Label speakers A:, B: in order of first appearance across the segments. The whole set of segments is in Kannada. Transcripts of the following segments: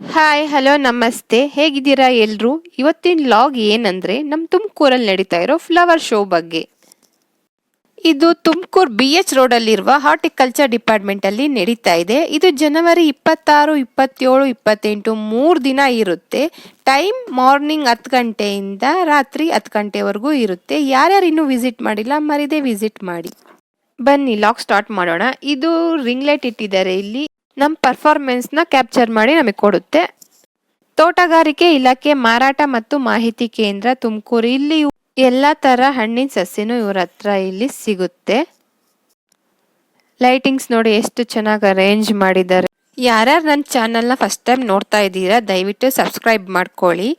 A: ಹಾಯ್ ಹಲೋ ನಮಸ್ತೆ ಹೇಗಿದ್ದೀರಾ ಎಲ್ರು. ಇವತ್ತಿನ ಲಾಗ್ ಏನಂದ್ರೆ ನಮ್ಮ ತುಮಕೂರಲ್ಲಿ ನಡೀತಾ ಇರೋ ಫ್ಲವರ್ ಶೋ ಬಗ್ಗೆ. ಇದು ತುಮಕೂರು BH ರೋಡಲ್ಲಿರುವ ಹಾರ್ಟಿಕಲ್ಚರ್ ಡಿಪಾರ್ಟ್ಮೆಂಟ್ ಅಲ್ಲಿ ನಡೀತಾ ಇದೆ. ಇದು ಜನವರಿ 26, 27, 28 3 ದಿನ ಇರುತ್ತೆ. ಟೈಮ್ ಮಾರ್ನಿಂಗ್ 10 ಗಂಟೆಯಿಂದ ರಾತ್ರಿ 10 ಗಂಟೆವರೆಗೂ ಇರುತ್ತೆ. ಯಾರ್ಯಾರು ಇನ್ನೂ ವಿಸಿಟ್ ಮಾಡಿಲ್ಲ ಮರಿದೇ ವಿಸಿಟ್ ಮಾಡಿ. ಬನ್ನಿ ಲಾಗ್ ಸ್ಟಾರ್ಟ್ ಮಾಡೋಣ. ಇದು ರಿಂಗ್ ಲೈಟ್ ಇಟ್ಟಿದ್ದಾರೆ ಇಲ್ಲಿ. ನಮ್ಮ ಪರ್ಫಾರ್ಮೆನ್ಸ್ನ ಕ್ಯಾಪ್ಚರ್ ಮಾಡಿ ನಮಗೆ ಕೊಡುತ್ತೆ. ತೋಟಗಾರಿಕೆ ಇಲಾಖೆ ಮಾರಾಟ ಮತ್ತು ಮಾಹಿತಿ ಕೇಂದ್ರ ತುಮಕೂರು. ಇಲ್ಲಿ ಎಲ್ಲ ತರ ಹಣ್ಣಿನ ಸಸ್ಯನೂ ಇವ್ರ ಹತ್ರ ಇಲ್ಲಿ ಸಿಗುತ್ತೆ. ಲೈಟಿಂಗ್ಸ್ ನೋಡಿ ಎಷ್ಟು ಚೆನ್ನಾಗಿ ಅರೇಂಜ್ ಮಾಡಿದ್ದಾರೆ. ಯಾರ್ಯಾರು ನನ್ನ ಚಾನಲ್ನ ಫಸ್ಟ್ ಟೈಮ್ ನೋಡ್ತಾ ಇದ್ದೀರಾ ದಯವಿಟ್ಟು ಸಬ್ಸ್ಕ್ರೈಬ್ ಮಾಡ್ಕೊಳ್ಳಿ.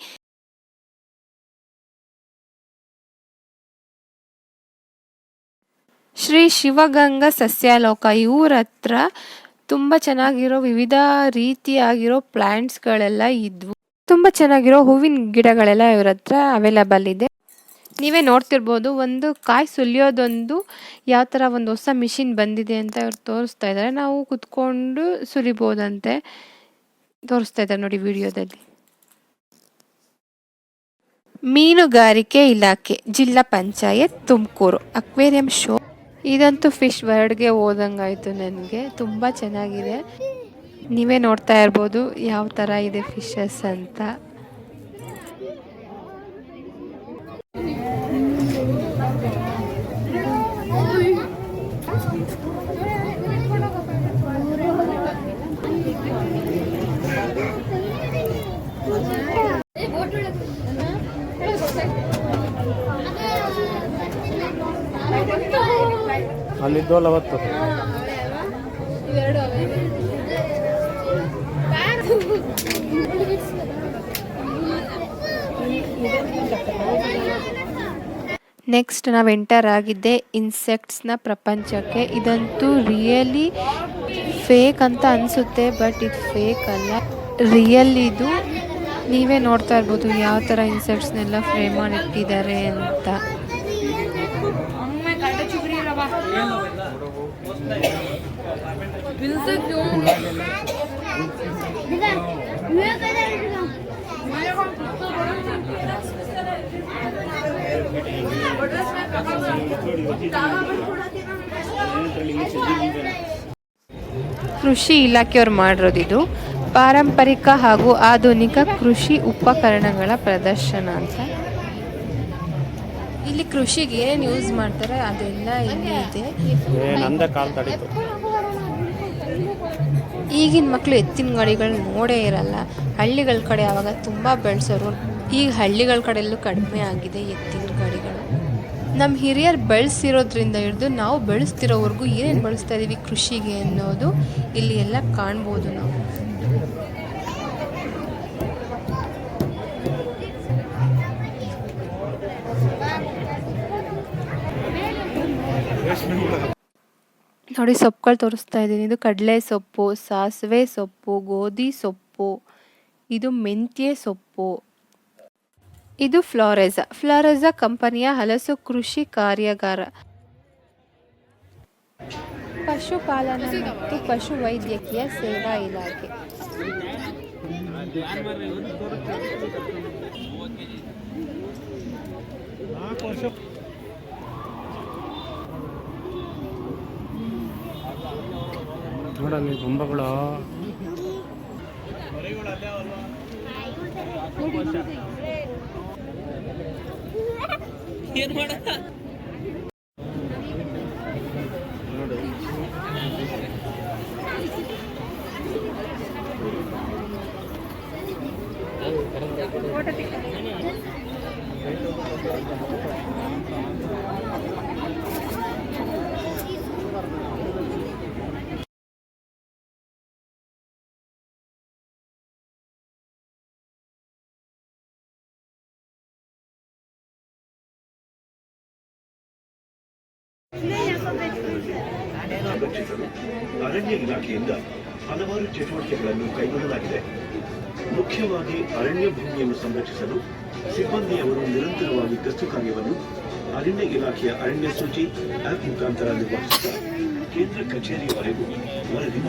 A: ಶ್ರೀ ಶಿವಗಂಗಾ ಸಸ್ಯಾಲೋಕ ಇವ್ರ ಹತ್ರ ತುಂಬ ಚೆನ್ನಾಗಿರೋ ವಿವಿಧ ರೀತಿಯಾಗಿರೋ ಪ್ಲಾಂಟ್ಸ್ಗಳೆಲ್ಲ ಇದ್ವು. ತುಂಬ ಚೆನ್ನಾಗಿರೋ ಹೂವಿನ ಗಿಡಗಳೆಲ್ಲ ಇವ್ರ ಹತ್ರ ಅವೈಲಬಲ್ ಇದೆ. ನೀವೇ ನೋಡ್ತಿರ್ಬೋದು ಒಂದು ಕಾಯಿ ಸುಲಿಯೋದೊಂದು ಯಾವ ಥರ ಒಂದು ಹೊಸ ಮಿಷಿನ್ ಬಂದಿದೆ ಅಂತ ಇವ್ರು ತೋರಿಸ್ತಾ ಇದ್ದಾರೆ. ನಾವು ಕುತ್ಕೊಂಡು ಸುಲಿಬೋದಂತೆ ತೋರಿಸ್ತಾ ಇದ್ದಾರೆ ನೋಡಿ ವಿಡಿಯೋದಲ್ಲಿ. ಮೀನುಗಾರಿಕೆ ಇಲಾಖೆ ಜಿಲ್ಲಾ ಪಂಚಾಯತ್ ತುಮಕೂರು ಅಕ್ವೇರಿಯಂ ಶೋ. ಇದಂತೂ ಫಿಶ್ ವರ್ಡ್ಗೆ ಹೋದಂಗಾಯ್ತು ನನಗೆ. ತುಂಬ ಚೆನ್ನಾಗಿದೆ. ನೀವೇ ನೋಡ್ತಾ ಇರ್ಬೋದು ಯಾವ ಥರ ಇದೆ ಫಿಶಸ್ ಅಂತ.
B: ಅಲ್ಲಿದ್ದೋಲ್ಲ ಅವತ್ತು
A: ನೆಕ್ಸ್ಟ್ ನಾವು ಎಂಟರ್ ಆಗಿದ್ದೆ ಇನ್ಸೆಕ್ಟ್ಸ್ನ ಪ್ರಪಂಚಕ್ಕೆ. ಇದಂತೂ ರಿಯಲಿ ಫೇಕ್ ಅಂತ ಅನಿಸುತ್ತೆ, ಬಟ್ ಇದು ಫೇಕ್ ಅಲ್ಲ, ರಿಯಲ್ ಇದು. ನೀವೇ ನೋಡ್ತಾ ಇರ್ಬೋದು ಯಾವ ಥರ ಇನ್ಸೆಕ್ಟ್ಸ್ನೆಲ್ಲ ಫ್ರೇಮ್ ಮಾಡಿ ಇಟ್ಟಿದ್ದಾರೆ ಅಂತ. ಕೃಷಿ ಇಲಾಖೆಯವ್ರು ಮಾಡಿರೋದಿದು ಪಾರಂಪರಿಕ ಹಾಗೂ ಆಧುನಿಕ ಕೃಷಿ ಉಪಕರಣಗಳ ಪ್ರದರ್ಶನ ಅಂತ. ಇಲ್ಲಿ ಕೃಷಿಗೆ ಏನೇನು ಯೂಸ್ ಮಾಡ್ತಾರೆ ಅದೆಲ್ಲ ಇಲ್ಲಿ ಇದೆ. ಈಗಿನ ಮಕ್ಕಳು ಎತ್ತಿನ ಗಾಡಿಗಳು ನೋಡೇ ಇರಲ್ಲ. ಹಳ್ಳಿಗಳ ಕಡೆ ಆವಾಗ ತುಂಬ ಬೆಳೆಸೋರು. ಈಗ ಹಳ್ಳಿಗಳ ಕಡೆಯಲ್ಲೂ ಕಡಿಮೆ ಆಗಿದೆ ಎತ್ತಿನ ಗಾಡಿಗಳು. ನಮ್ಮ ಹಿರಿಯರು ಬೆಳೆಸಿರೋದ್ರಿಂದ ಹಿಡಿದು ನಾವು ಬೆಳೆಸ್ತಿರೋವರೆಗೂ ಏನೇನು ಬಳಸ್ತಾ ಇದ್ದೀವಿ ಕೃಷಿಗೆ ಅನ್ನೋದು ಇಲ್ಲಿ ಎಲ್ಲ ಕಾಣ್ಬೋದು ನಾವು. ನೋಡಿ ಸೊಪ್ಪುಗಳು ತೋರಿಸ್ತಾ ಇದ್ದೀನಿ. ಇದು ಕಡಲೆ ಸೊಪ್ಪು, ಸಾಸಿವೆ ಸೊಪ್ಪು, ಗೋಧಿ ಸೊಪ್ಪು, ಇದು ಮೆಂತ್ಯೆ ಸೊಪ್ಪು. ಇದು ಫ್ಲಾರೆಜಾ ಕಂಪನಿಯ ಹಲಸು ಕೃಷಿ ಕಾರ್ಯಾಗಾರ. ಪಶುಪಾಲನಾ ಮತ್ತು ಪಶು ವೈದ್ಯಕೀಯ ಸೇವಾ ಇಲಾಖೆ.
B: ನೋಡಲ್ಲಿ ಗೊಂಬಗಳು ಏನು ಮಾಡ
C: ಅರಣ್ಯ ಇಲಾಖೆಯಿಂದ ಹಲವಾರು ಚಟುವಟಿಕೆಗಳನ್ನು ಕೈಗೊಳ್ಳಲಾಗಿದೆ. ಮುಖ್ಯವಾಗಿ ಅರಣ್ಯ ಭೂಮಿಯನ್ನು ಸಂರಕ್ಷಿಸಲು ಸಿಬ್ಬಂದಿಯವರು ನಿರಂತರವಾಗಿ ಗಸ್ತು ಕಾರ್ಯವನ್ನು ಅರಣ್ಯ ಇಲಾಖೆಯ ಅರಣ್ಯ ಸೂಚಿ ಆಪ್ ಮುಖಾಂತರ ನಿರ್ವಹಿಸುತ್ತಾ ಕೇಂದ್ರ ಕಚೇರಿಯವರೆಗೂ ವರದಿ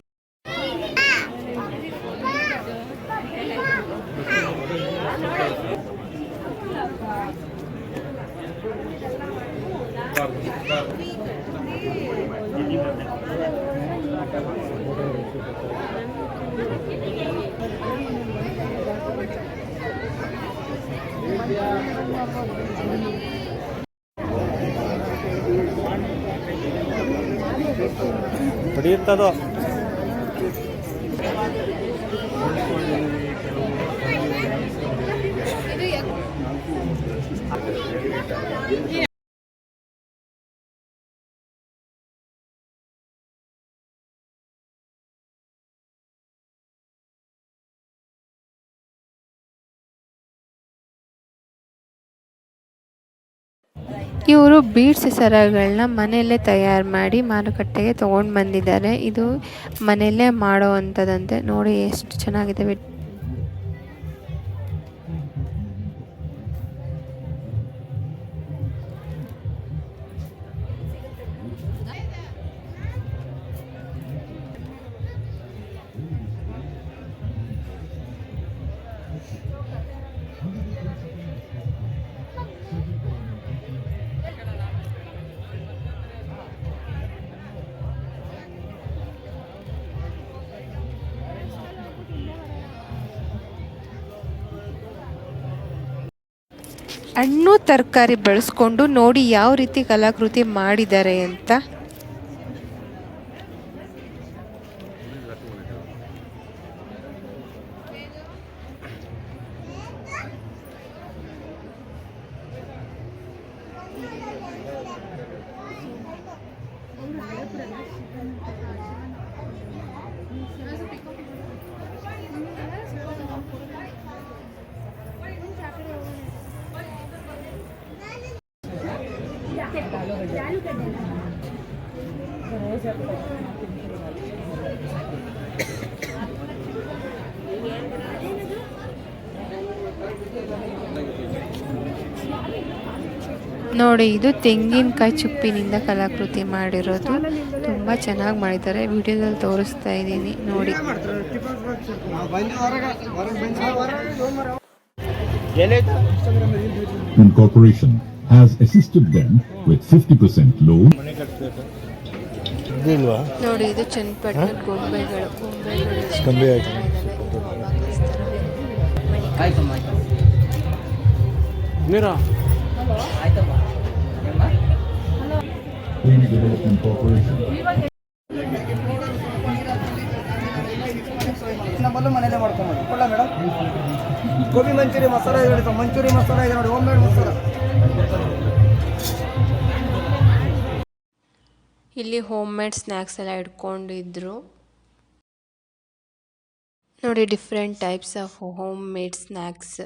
B: ಹೊಡಿಯುತ್ತದು.
A: ಇವರು ಬೀಡ್ಸ್ ಸರಗಳನ್ನ ಮನೆಯಲ್ಲೇ ತಯಾರು ಮಾಡಿ ಮಾರುಕಟ್ಟೆಗೆ ತೊಗೊಂಡು ಬಂದಿದ್ದಾರೆ. ಇದು ಮನೆಯಲ್ಲೇ ಮಾಡೋ ಅಂಥದ್ದಂತೆ. ನೋಡಿ ಎಷ್ಟು ಚೆನ್ನಾಗಿದೆ. ಹಣ್ಣು ತರಕಾರಿ ಬಳಸ್ಕೊಂಡು ನೋಡಿ ಯಾವ ರೀತಿ ಕಲಾಕೃತಿ ಮಾಡಿದ್ದಾರೆ ಅಂತ. ನೋಡಿ ಇದು ತೆಂಗಿನಕಾಯಿ ಚಿಪ್ಪಿನಿಂದ ಕಲಾಕೃತಿ ಮಾಡಿರೋದು. ತುಂಬ ಚೆನ್ನಾಗಿ ಮಾಡಿದ್ದಾರೆ. ವಿಡಿಯೋದಲ್ಲಿ ತೋರಿಸ್ತಾ ಇದ್ದೀನಿ ನೋಡಿ.
D: Corporation has assisted them with 50% loan.
A: ನೋಡಿ ಇದು ಚನ್ನಪಟ್ಟಣ ಗೊಂಬೆಗಳು.
B: Meera
D: Green Development Corporation.
E: ನಮ್ಮಲ್ಲೂ ಮನೇಲೆ ಮಾಡ್ಕೊಂಬೋದು. ಕೊಡ ಮೇಡಮ್. ಗೋಬಿ ಮಂಚೂರಿ ಮಸಾಲ ಇದೆ ನೋಡಿ. ಮಂಚೂರಿ ಮಸಾಲ ಇದೆ ನೋಡಿ. Home made masala.
A: ಇಲ್ಲಿ ಹೋಮ್ ಮೇಡ್ ಸ್ನ್ಯಾಕ್ಸ್ ಎಲ್ಲ ಇಟ್ಕೊಂಡಿದ್ರು ನೋಡಿ. Different types of home made snacks.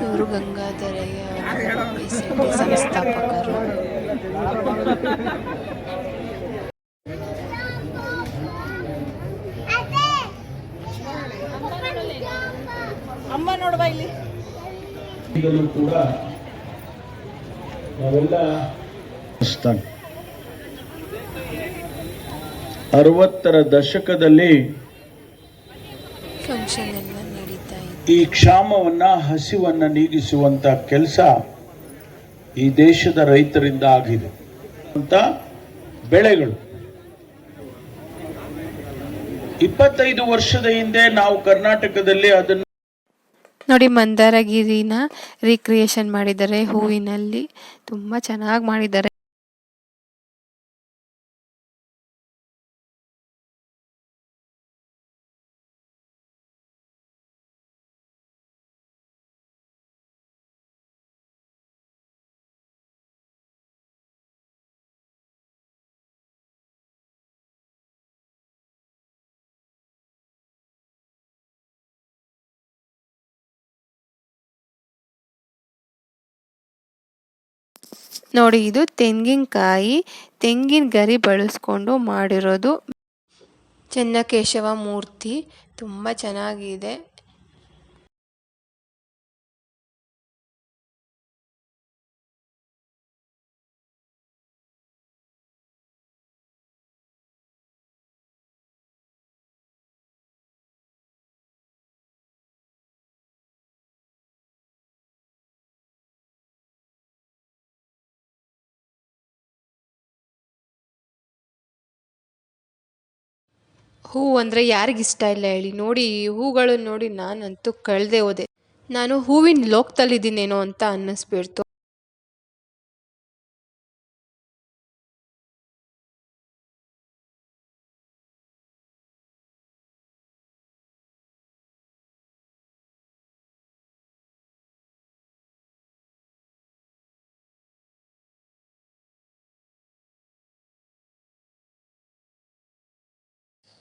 A: ಇವರು ಗಂಗಾಧರಯ್ಯ ಸಂಸ್ಥಾಪಕರು.
E: ಅಮ್ಮ ನೋಡುವ ಇಲ್ಲಿ.
F: ಈಗಲೂ ಕೂಡ ನಾವೆಲ್ಲ 60ರ ದಶಕದಲ್ಲಿ
A: ಫಂಕ್ಷನ್ ಎಲ್ಲ ನಡೀತಾ ಇದೆ.
F: ಈ ಕ್ಷಾಮವನ್ನ, ಹಸಿವನ್ನ ನೀಗಿಸುವಂತ ಕೆಲಸ ಈ ದೇಶದ ರೈತರಿಂದ ಆಗಿದೆ ಅಂತ ಬೆಳೆಗಳು 25 ವರ್ಷದ ಹಿಂದೆ ನಾವು ಕರ್ನಾಟಕದಲ್ಲಿ ಅದನ್ನು
A: ನೋಡಿ ಮಂದಾರಗಿರಿನ ರೀಕ್ರಿಯೇಷನ್ ಮಾಡಿದ್ದಾರೆ ಹೂವಿನಲ್ಲಿ. ತುಂಬ ಚೆನ್ನಾಗಿ ಮಾಡಿದ್ದಾರೆ. ನೋಡಿ ಇದು ತೆಂಗಿನಕಾಯಿ, ತೆಂಗಿನ ಗರಿ ಬಳಸ್ಕೊಂಡು ಮಾಡಿರೋದು ಚೆನ್ನಕೇಶವ ಮೂರ್ತಿ. ತುಂಬ ಚೆನ್ನಾಗಿದೆ. ಹೂ ಅಂದರೆ ಯಾರಿಗಿಷ್ಟ ಇಲ್ಲ ಹೇಳಿ. ನೋಡಿ ಈ ಹೂಗಳನ್ನು ನೋಡಿ ನಾನಂತೂ ಕಳೆದೇ ಹೋದೆ. ನಾನು ಹೂವಿನ ಲೋಕದಲ್ಲಿದ್ದೀನೇನೋ ಅಂತ ಅನ್ನಿಸ್ಬಿಡ್ತು.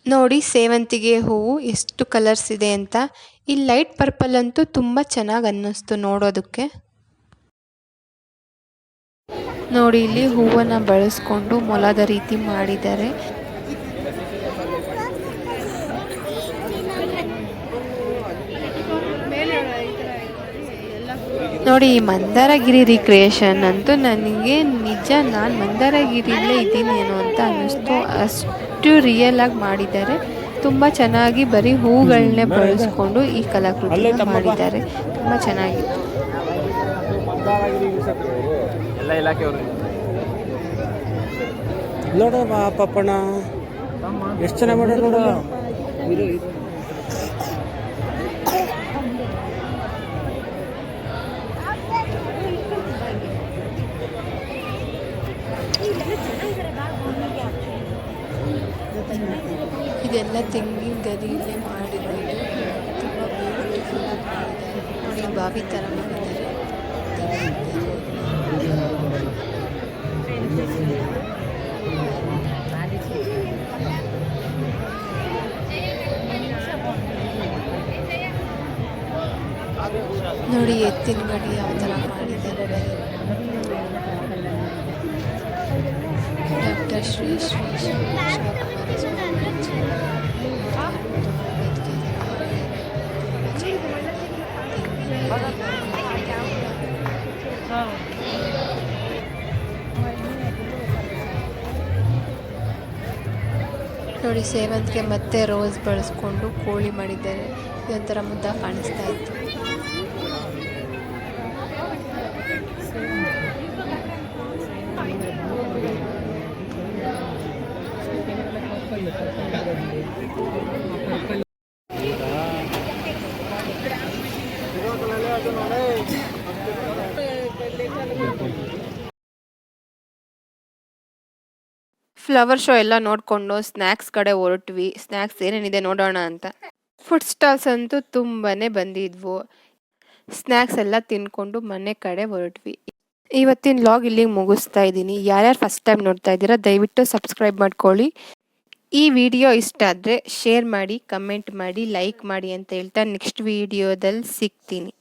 A: ನೋಡಿ ಸೇವಂತಿಗೆ ಹೂವು ಎಷ್ಟು ಕಲರ್ಸ್ ಇದೆ ಅಂತ. ಈ ಲೈಟ್ ಪರ್ಪಲ್ ಅಂತೂ ತುಂಬ ಚೆನ್ನಾಗಿ ಅನ್ನಿಸ್ತು ನೋಡೋದಕ್ಕೆ. ನೋಡಿ ಇಲ್ಲಿ ಹೂವನ್ನು ಬಳಸ್ಕೊಂಡು ಮೊಲದ ರೀತಿ ಮಾಡಿದ್ದಾರೆ. ನೋಡಿ ಈ ಮಂದಾರಗಿರಿ ರಿಕ್ರಿಯೇಷನ್ ಅಂತೂ ನನಗೆ ನಿಜ ನಾನು ಮಂದಾರಗಿರಿಯಲ್ಲೇ ಇದ್ದೀನೇನೋ ಅಂತ ಅನ್ನಿಸ್ತು. ಅಷ್ಟು ರಿಯಲ್ ಆಗಿ ಮಾಡಿದ್ದಾರೆ. ತುಂಬ ಚೆನ್ನಾಗಿ ಬರೀ ಹೂಗಳನ್ನೇ ಬಳಸ್ಕೊಂಡು ಈ ಕಲಾಕೃತಿನ ಮಾಡಿದ್ದಾರೆ. ತುಂಬ ಚೆನ್ನಾಗಿತ್ತು.
B: ಎಲ್ಲ ಇಲಾಖೆಯವರು ನೋಡ ಪಾಪಣ್ಣ ಎಷ್ಟು ಚೆನ್ನಾಗಿ ಮಾಡ್ಯಾರ ನೋಡ.
A: ಇದೆಲ್ಲ ತೆಂಗಿನ ಗರಿಯಲ್ಲೇ ಮಾಡಿರೋದು. ತುಂಬ ಬ್ಯೂಟಿಫುಲ್ ಆಗಿ ಮಾಡಿದ್ದಾರೆ. ನೋಡಿ ಬಾವಿ ಥರ ಮಾಡಿದ್ದಾರೆ. ನೋಡಿ ಎತ್ತಿನ ಗಡಿ ಯಾವ ಥರ ಮಾಡಿದ್ದಾರೆ. ಡಾಕ್ಟರ್ ಶ್ರೀ ಶ್ರೀ ಶ್ರೀ ಶಿವಕುಮಾರ ಸ್ವಾಮೀಜಿ. ನೋಡಿ ಸೇವಂತಿಗೆ ಮತ್ತೆ ರೋಸ್ ಬಳಸ್ಕೊಂಡು ಕೋಳಿ ಮಾಡಿದ್ದಾರೆ. ಇದೊಂಥರ ಮುದ್ದ ಕಾಣಿಸ್ತಾ ಇತ್ತು. ಫ್ಲವರ್ ಶೋ ಎಲ್ಲ ನೋಡಿಕೊಂಡು ಸ್ನ್ಯಾಕ್ಸ್ ಕಡೆ ಹೊರಟ್ವಿ. ಸ್ನ್ಯಾಕ್ಸ್ ಏನೇನಿದೆ ನೋಡೋಣ ಅಂತ. ಫುಡ್ ಸ್ಟಾಲ್ಸ್ ಅಂತೂ ತುಂಬಾ ಬಂದಿದ್ವು. ಸ್ನ್ಯಾಕ್ಸ್ ಎಲ್ಲ ತಿನ್ಕೊಂಡು ಮನೆ ಕಡೆ ಹೊರಟ್ವಿ. ಇವತ್ತಿನ ಲಾಗ್ ಇಲ್ಲಿಗೆ ಮುಗಿಸ್ತಾ ಇದ್ದೀನಿ. ಯಾರ್ಯಾರು ಫಸ್ಟ್ ಟೈಮ್ ನೋಡ್ತಾ ಇದ್ದೀರಾ ದಯವಿಟ್ಟು ಸಬ್ಸ್ಕ್ರೈಬ್ ಮಾಡ್ಕೊಳ್ಳಿ. ಈ ವಿಡಿಯೋ ಇಷ್ಟ ಆದರೆ ಶೇರ್ ಮಾಡಿ, ಕಮೆಂಟ್ ಮಾಡಿ, ಲೈಕ್ ಮಾಡಿ ಅಂತ ಹೇಳ್ತಾ ನೆಕ್ಸ್ಟ್ ವಿಡಿಯೋದಲ್ಲಿ ಸಿಗ್ತೀನಿ.